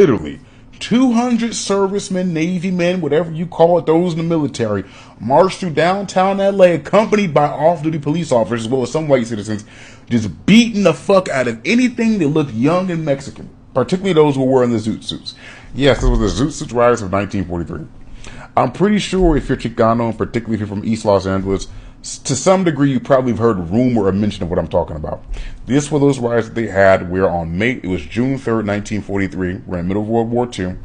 Literally, 200 servicemen, Navy men, whatever you call it, those in the military, marched through downtown LA accompanied by off-duty police officers as well as some white citizens, just beating the fuck out of anything that looked young and Mexican, particularly those who were wearing the Zoot Suits. Yes, this was the Zoot Suit Riots of 1943. I'm pretty sure if you're Chicano, and particularly if you're from East Los Angeles, to some degree you probably have heard rumor or mention of what I'm talking about. This were those riots that they had where it was June 3rd, 1943. We're in the middle of World War II.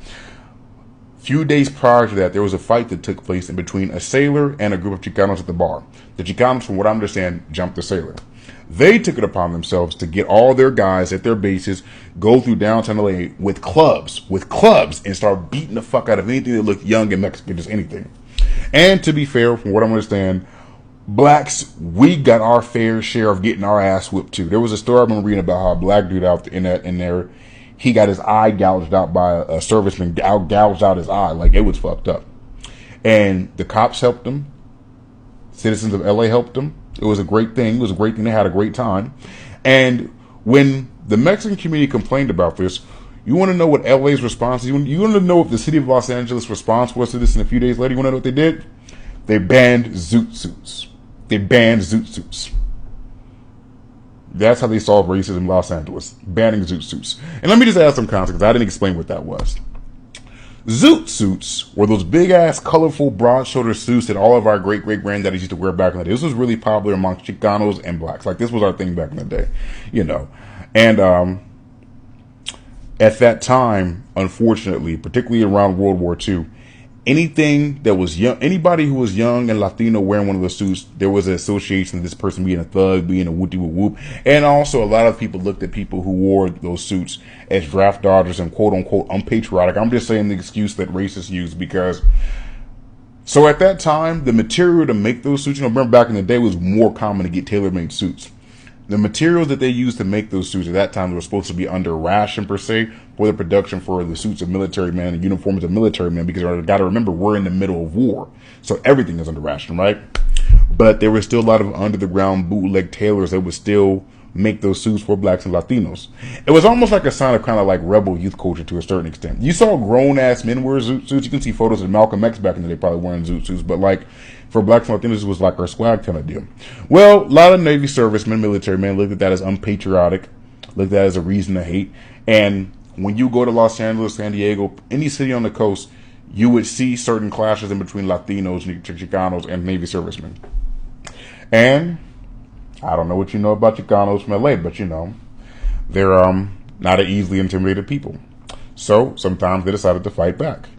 Few days prior to that, there was a fight that took place in between a sailor and a group of Chicanos at the bar. The Chicanos, from what I understand, jumped the sailor. They took it upon themselves to get all their guys at their bases, go through downtown LA with clubs, and start beating the fuck out of anything that looked young and Mexican, just anything. And to be fair, from what I understand, blacks, we got our fair share of getting our ass whipped too. There was a story I've been reading about how a black dude out in there, he got his eye gouged out by a serviceman, gouged out his eye, like it was fucked up. And the cops helped him. Citizens of LA helped him. It was a great thing. It was a great thing. They had a great time. And when the Mexican community complained about this, you want to know what LA's response is? You want to know what the city of Los Angeles' response was to this? And a few days later, you want to know what they did? They banned Zoot Suits. They banned Zoot Suits. That's how they solved racism in Los Angeles. Banning Zoot Suits. And let me just add some context, because I didn't explain what that was. Zoot Suits were those big-ass, colorful, broad-shouldered suits that all of our great-great-granddaddies used to wear back in the day. This was really popular amongst Chicanos and blacks. Like, this was our thing back in the day, you know. And at that time, unfortunately, particularly around World War II, anything that was young, anybody who was young and Latino wearing one of those suits, there was an association of this person being a thug, being a whoopty-whoop. And also, a lot of people looked at people who wore those suits as draft dodgers and quote-unquote unpatriotic. I'm just saying the excuse that racists use because... So at that time, the material to make those suits, remember back in the day, it was more common to get tailor-made suits. The materials that they used to make those suits at that time were supposed to be under ration, per se, for the production for the suits of military men and uniforms of military men, because you got to remember, we're in the middle of war. So everything is under ration, right? But there was still a lot of under-the-ground bootleg tailors that would still make those suits for blacks and Latinos. It was almost like a sign of kind of like rebel youth culture to a certain extent. You saw grown-ass men wear Zoot Suits. You can see photos of Malcolm X back in the day probably wearing Zoot Suits, but like... For blacks and Latinos, it was like our swag kind of deal. Well, a lot of Navy servicemen, military men, looked at that as unpatriotic, looked at that as a reason to hate. And when you go to Los Angeles, San Diego, any city on the coast, you would see certain clashes in between Latinos, Chicanos, and Navy servicemen. And I don't know what you know about Chicanos from LA, but you know, they're not an easily intimidated people. So sometimes they decided to fight back.